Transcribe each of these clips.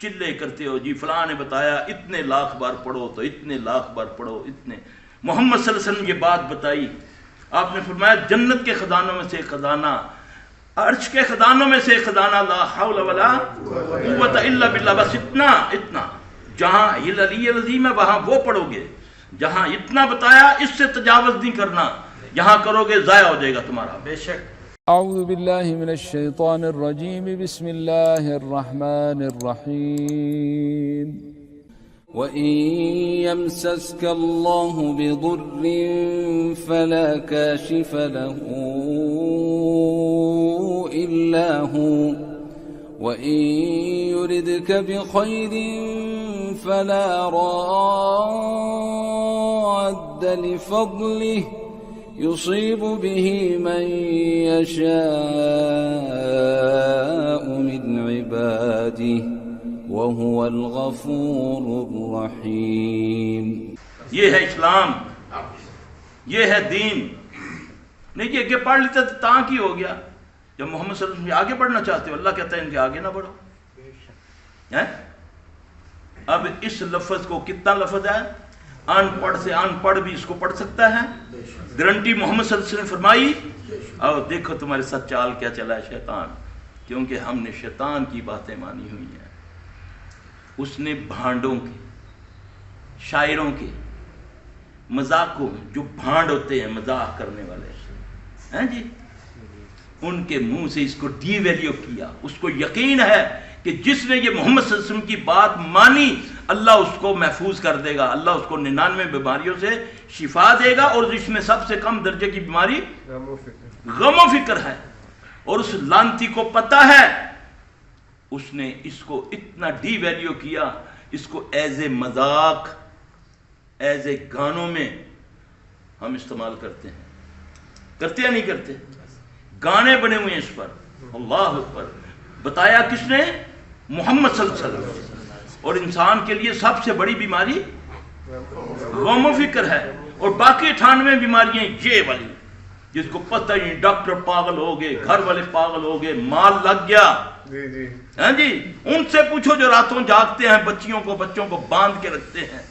چلے کرتے ہو جی فلاں نے بتایا اتنے لاکھ بار پڑھو تو اتنے لاکھ بار پڑھو اتنے. محمد صلی اللہ علیہ وسلم یہ بات بتائی. آپ نے فرمایا جنت کے خزانوں میں سے ایک خزانہ, عرش کے خزانوں میں سے ایک خزانہ, لا حول ولا قوت الا باللہ, بس اتنا جہاں یہ علی عظیم ہے وہاں وہ پڑھو گے, جہاں اتنا بتایا اس سے تجاوز نہیں کرنا, یہاں کرو گے ضائع ہو جائے گا تمہارا. بے شک. اعوذ باللہ من الشیطان الرجیم, بسم اللہ الرحمن الرحیم. وَإِن يَمْسَسْكَ اللَّهُ بِضُرٍّ فَلَا كَاشِفَ لَهُ إِلَّا هُوَ وَإِن يُرِدْكَ بِخَيْرٍ فَلَا رَادَّ لِفَضْلِهِ يُصِيبُ بِهِ مَن يَشَاءُ مِنْ عِبَادِهِ وَهُوَ الْغَفُورُ الرَّحِيمُ. یہ ہے اسلام, یہ ہے دین. نہیں کہ آگے پڑھ لیتے تو تاں کی ہو گیا. جب محمد صلی اللہ علیہ وسلم آگے بڑھنا چاہتے ہو اللہ کہتا ہے ان کے آگے نہ بڑھو. اب اس لفظ کو کتنا لفظ ہے, ان پڑھ سے ان پڑھ بھی اس کو پڑھ سکتا ہے. گارنٹی محمد صلی اللہ علیہ وسلم نے فرمائی. اور دیکھو تمہارے ساتھ چال کیا چلا ہے شیطان, کیونکہ ہم نے شیطان کی باتیں مانی ہوئی ہیں. اس نے بھانڈوں کے, شاعروں کے, مذاقوں, جو بھانڈ ہوتے ہیں مذاق کرنے والے ہیں جی, ان کے منہ سے اس کو ڈی ویلیو کیا. اس کو یقین ہے کہ جس نے یہ محمد صلی اللہ علیہ وسلم کی بات مانی اللہ اس کو محفوظ کر دے گا, اللہ اس کو 99 بیماریوں سے شفا دے گا. اور اس میں سب سے کم درجے کی بیماری غم و فکر ہے. اور اس لانتی کو پتہ ہے, اس نے اس کو اتنا ڈی ویلیو کیا, اس کو ایز اے مذاق, ایز اے گانوں میں ہم استعمال کرتے ہیں. کرتے یا نہیں کرتے؟ گانے بنے ہوئے ہیں اس پر. اللہ اکبر. بتایا کس نے؟ محمد صلی اللہ علیہ وسلم. اور انسان کے لیے سب سے بڑی بیماری غم و فکر ہے. اور باقی 98 بیماریاں یہ والی جس کو پتہ ہی, ڈاکٹر پاگل ہو گئے, گھر والے پاگل ہو گئے, مال لگ گیا. ہاں جی, ان سے پوچھو جو راتوں جاگتے ہیں, بچوں کو باندھ کے رکھتے ہیں.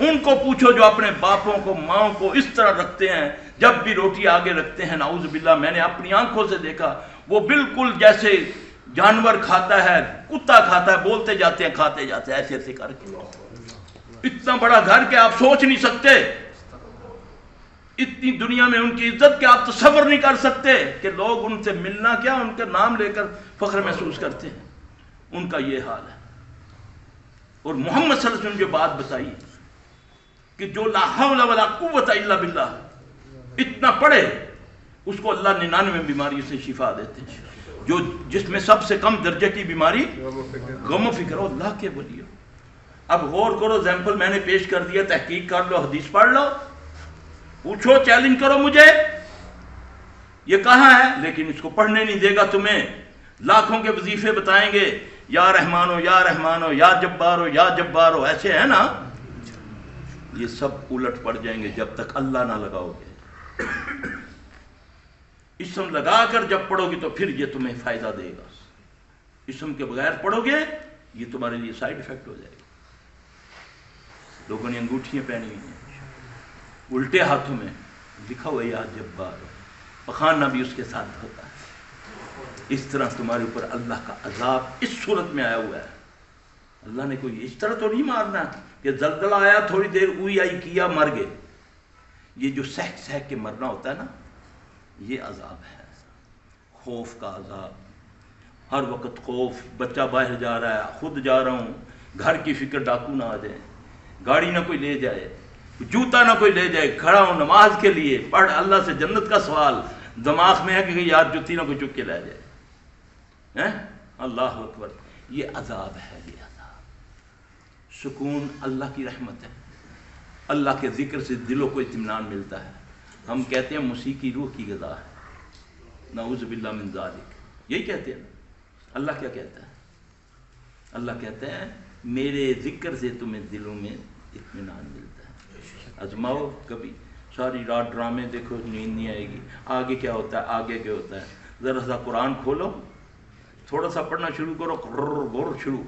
ان کو پوچھو جو اپنے باپوں کو ماؤں کو اس طرح رکھتے ہیں, جب بھی روٹی آگے رکھتے ہیں نعوذ باللہ, میں نے اپنی آنکھوں سے دیکھا, وہ بالکل جیسے جانور کھاتا ہے, کتا کھاتا ہے, بولتے جاتے ہیں کھاتے جاتے ہیں ایسے ایسے کر کے. اتنا بڑا گھر کہ آپ سوچ نہیں سکتے, اتنی دنیا میں ان کی عزت کہ آپ تصور نہیں کر سکتے کہ لوگ ان سے ملنا کیا, ان کا نام لے کر فخر محسوس کرتے ہیں. ان کا یہ حال ہے. اور محمد صلی اللہ علیہ وسلم نے جو بات بتائی کہ جو لا حول ولا قوت الا باللہ اتنا پڑھے اس کو اللہ 99 بیماری سے شفا دیتے ہیں. جو جس میں سب سے کم درجے کی بیماری غم و فکر ہو. اللہ کے ولی. اب غور کرو, ایگزامپل میں نے پیش کر دیا, تحقیق کر لو, حدیث پڑھ لو, پوچھو, چیلنج کرو مجھے یہ کہاں ہے, لیکن اس کو پڑھنے نہیں دے گا تمہیں. لاکھوں کے وظیفے بتائیں گے, یا رحمانو یا رحمانو, یا جبارو یا جبارو, ایسے ہے نا. یہ سب الٹ پڑ جائیں گے جب تک اللہ نہ لگاؤ گے. اسم لگا کر جب پڑھو گے تو پھر یہ تمہیں فائدہ دے گا. اسم کے بغیر پڑھو گے یہ تمہارے لیے سائیڈ افیکٹ ہو جائے گا. لوگوں نے انگوٹھیاں پہنی ہوئی ہیں, الٹے ہاتھوں میں لکھا ہوا یا جبار, پخانہ بھی اس کے ساتھ ہوتا ہے. اس طرح تمہارے اوپر اللہ کا عذاب اس صورت میں آیا ہوا ہے. اللہ نے کوئی اس طرح تو نہیں مارنا کہ زلزلہ آیا تھوڑی دیر اوئی آئی کیا مر گئے. یہ جو سہک سہک کے مرنا ہوتا ہے نا, یہ عذاب ہے, خوف کا عذاب. ہر وقت خوف, بچہ باہر جا رہا ہے, خود جا رہا ہوں, گھر کی فکر, ڈاکو نہ آ جائے, گاڑی نہ کوئی لے جائے, جوتا نہ کوئی لے جائے, کھڑا ہوں نماز کے لیے, پڑھ اللہ سے جنت کا سوال, دماغ میں ہے کہ یار جوتی نہ کوئی چک کے لے جائے. اللہ اکبر. یہ عذاب ہے, یہ عذاب. سکون اللہ کی رحمت ہے, اللہ کے ذکر سے دلوں کو اطمینان ملتا ہے. ہم کہتے ہیں موسیقی روح کی غذا ہے, نعوذ باللہ من ذالک. یہی کہتے ہیں. اللہ کیا کہتا ہے؟ اللہ کہتا ہے میرے ذکر سے تمہیں دلوں میں اطمینان ملتا ہے. آزماؤ کبھی, ساری رات ڈرامے دیکھو, نیند نہیں آئے گی. آگے کیا ہوتا ہے, آگے کیا ہوتا ہے, ذرا سا قرآن کھولو, تھوڑا سا پڑھنا شروع کرو, غور شروع,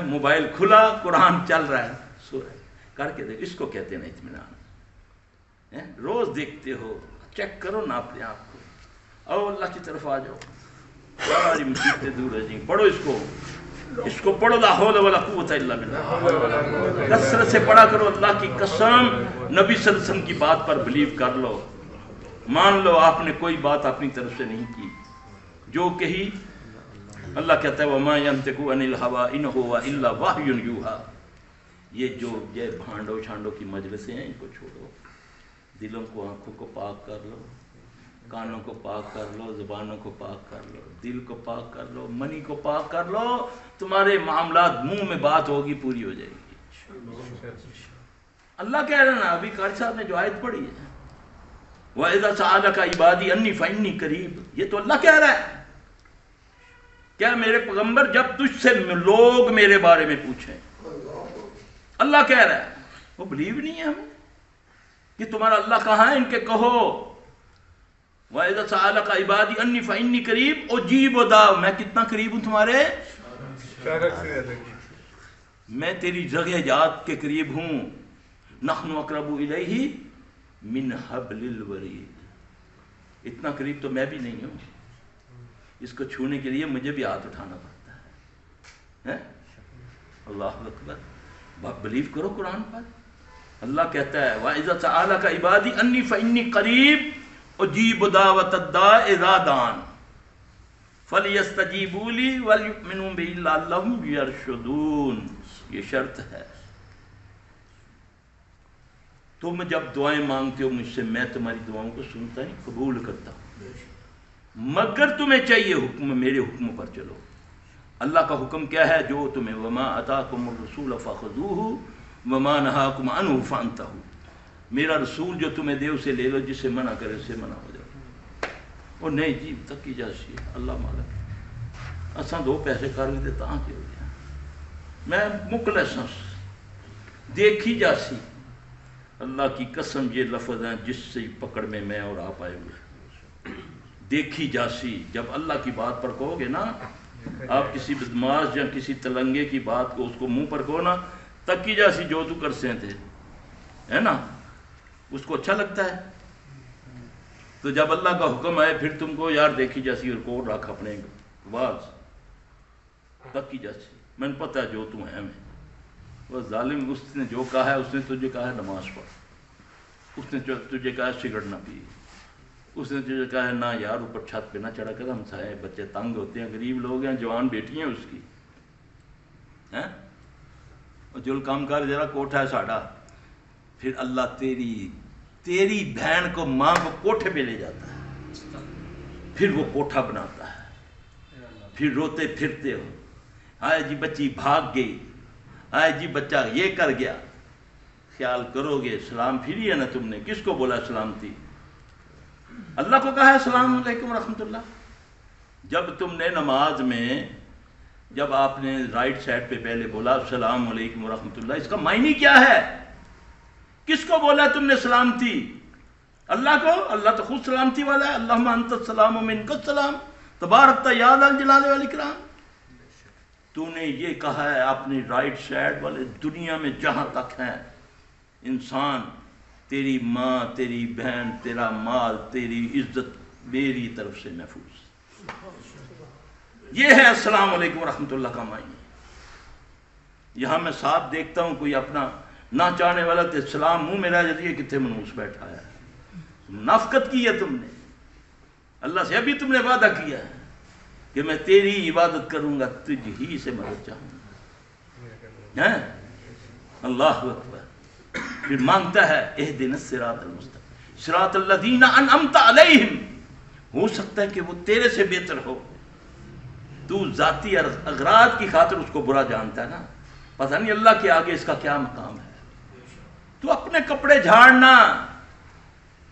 موبائل کھلا قرآن چل رہا ہے، سو رہا ہے، کر کے دیکھ، اس کو کہتے ہیں اطمینان۔ روز دیکھتے ہو، چیک کرو نا اپنے آپ کو، او اللہ کی طرف آ جاؤ، ساری مصیبتیں دور ہو جائیں۔ پڑھو اس کو پڑھو، لا حول ولا قوت الا باللہ، کثرت سے پڑھا کرو۔ اللہ کی قسم نبی صلی اللہ علیہ وسلم کی بات پر بلیو کر لو، مان لو آپ نے کوئی بات اپنی طرف سے نہیں کی، جو کہی اللہ کہتا ہے وَمَا يَنْتِقُ عَنِ الْهَوَىٰ إِنْ هُوَ إِلَّا وَحْيٌ يُوحَىٰ۔ یہ جو بھانڈوں چھانڈوں کی مجلسیں ہیں ان کو چھوڑو، دلوں کو، آنکھوں کو پاک کر لو، کانوں کو پاک کر لو، زبانوں کو پاک کر لو، دل کو پاک کر لو، منی کو پاک کر لو، تمہارے معاملات منہ میں بات ہوگی پوری ہو جائے گی۔ اللہ کہہ رہا نا، ابھی قاری صاحب نے جو آیت پڑھی ہے وَإِذَا سَأَلَكَ عِبَادِي أَنِّي فَإِنِّي قَرِيبٌ، یہ تو اللہ کہہ رہا ہے۔ کیا میرے پیغمبر جب تجھ سے لوگ میرے بارے میں پوچھیں، اللہ کہہ رہا ہے، وہ بلیو نہیں ہے ہمیں کہ تمہارا اللہ کہاں ہے، ان کے کہو وَإِذَا سَأَلَكَ عِبَادِي أَنِّي فَإِنِّي قَرِيبٌ أُجِيبُ دَعْوَةَ، میں کتنا قریب ہوں تمہارے، میں تیری جگہ یاد کے قریب ہوں۔ نَحْنُ أَقْرَبُ إِلَيْهِ مِنْ حَبْلِ الْوَرِيدِ، اتنا قریب تو میں بھی نہیں ہوں، اس کو چھونے کے لیے مجھے بھی ہاتھ اٹھانا پڑتا ہے۔ اللہ اکبر، بلیو کرو قرآن پر۔ اللہ کہتا ہے وَإِذَا سَأَلَكَ عِبَادِي أَنِّي فَإِنِّي قَرِيبٌ أُجِيبُ دَعْوَةَ الدَّاعِ إِذَا دَعَانِ فَلْيَسْتَجِيبُوا لِي وَلْيُؤْمِنُوا بِي لَعَلَّهُمْ يَرْشُدُونَ، یہ شرط ہے۔ تم جب دعائیں مانگتے ہو مجھ سے، میں تمہاری دعاؤں کو سنتا نہیں، قبول کرتا ہوں، مگر تمہیں چاہیے حکم، میرے حکم پر چلو۔ اللہ کا حکم کیا ہے، جو تمہیں وما آتاکم الرسول فخذوہ وما نہاکم عنہ فانتہوا، میرا رسول جو تمہیں دے اسے لے لو، جسے منع کرے اسے منع ہو جاؤ۔ وہ نہیں جی تکی جاسی اللہ مالک، اساں دو پیسے کر لیتے تاں کہ ہو گیا، میں مخلص ہوں، دیکھی جاسی۔ اللہ کی قسم یہ لفظ ہیں جس سے پکڑ میں اور آپ آئے ہوئے، دیکھی جاسی۔ جب اللہ کی بات پر کہو گے نا، آپ کسی بدماش یا کسی تلنگے کی بات کو اس کو منہ پر کہو نا، تکی جاسی جو تو کر سے تھے، ہے نا، اس کو اچھا لگتا ہے۔ تو جب اللہ کا حکم آئے پھر تم کو یار دیکھی جاسی اور کوڑ رکھ اپنے باز، تکی جاسی، میں نے پتہ ہے جو تم ہے میں۔ وہ ظالم، اس نے جو کہا ہے، اس نے تجھے کہا ہے نماز پڑھ، اس نے تجھے کہا ہے سگریٹ نہ پی، اس نے تجھے کہا ہے نہ یار اوپر چھت پہ نہ چڑھا کر، ہم سائے بچے تنگ ہوتے ہیں، غریب لوگ ہیں، جوان بیٹی ہیں اس کی، ہیں اور جو کام کر ذرا کوٹھا ہے ساڑھا، پھر اللہ تیری بہن کو، ماں کو کوٹھے پہ لے جاتا ہے، پھر وہ کوٹھا بناتا ہے، پھر روتے پھرتے ہو، آئے جی بچی بھاگ گئی، آئے جی بچہ یہ کر گیا، خیال کرو گے سلام پھری ہے نا تم نے، کس کو بولا سلامتی، اللہ کو کہا ہے السلام علیکم ورحمۃ اللہ۔ جب تم نے نماز میں، جب آپ نے رائٹ سائڈ پہ پہلے بولا السلام علیکم ورحمۃ اللہ، اس کا معنی کیا ہے، کس کو بولا تم نے سلامتی، اللہ کو؟ اللہ تو خود سلامتی والا ہے، اللہم انت السلام و منک السلام تبارکت یا ذا الجلال والاکرام۔ تو نے یہ کہا ہے اپنی رائٹ سائڈ والے، دنیا میں جہاں تک ہیں انسان، تیری ماں، تیری بہن، تیرا مال، تیری عزت میری طرف سے محفوظ۔ یہ ہے السلام علیکم ورحمۃ اللہ کا معنی۔ یہاں میں صاحب دیکھتا ہوں کوئی اپنا نہ چاہنے والا تو سلام منہ میں رہ جاتی ہے، کتنے منوس بیٹھا ہے، منافقت کی ہے تم نے، اللہ سے ابھی تم نے وعدہ کیا ہے کہ میں تیری عبادت کروں گا، تجھ ہی سے مدد چاہوں گا، اللہ اکبر۔ پھر مانگتا ہے اہدنا الصراط المستقیم صراط الذین انعمت علیہم، ہو سکتا ہے کہ وہ تیرے سے بہتر ہو، تو ذاتی اغراض کی خاطر اس کو برا جانتا ہے نا، پتہ نہیں اللہ کے آگے اس کا کیا مقام ہے۔ تو اپنے کپڑے جھاڑنا،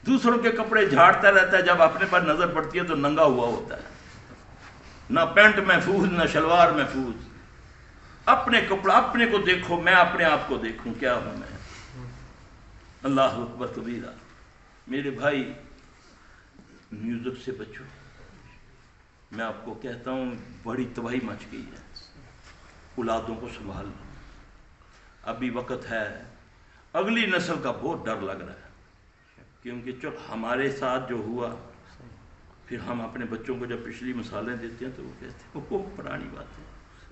دوسروں کے کپڑے جھاڑتا رہتا ہے، جب اپنے پر نظر پڑتی ہے تو ننگا ہوا ہوتا ہے، نہ پینٹ محفوظ نہ شلوار محفوظ۔ اپنے کپڑا اپنے کو دیکھو، میں اپنے آپ کو دیکھوں کیا ہوں میں۔ اللہ اکبر کبیرہ۔ میرے بھائی میوزک سے بچو، میں آپ کو کہتا ہوں بڑی تباہی مچ گئی ہے، اولادوں کو سنبھال لو، ابھی وقت ہے۔ اگلی نسل کا بہت ڈر لگ رہا ہے، کیونکہ چل ہمارے ساتھ جو ہوا، پھر ہم اپنے بچوں کو جب پچھلی مثالیں دیتے ہیں تو وہ کہتے ہیں وہ پرانی بات ہے۔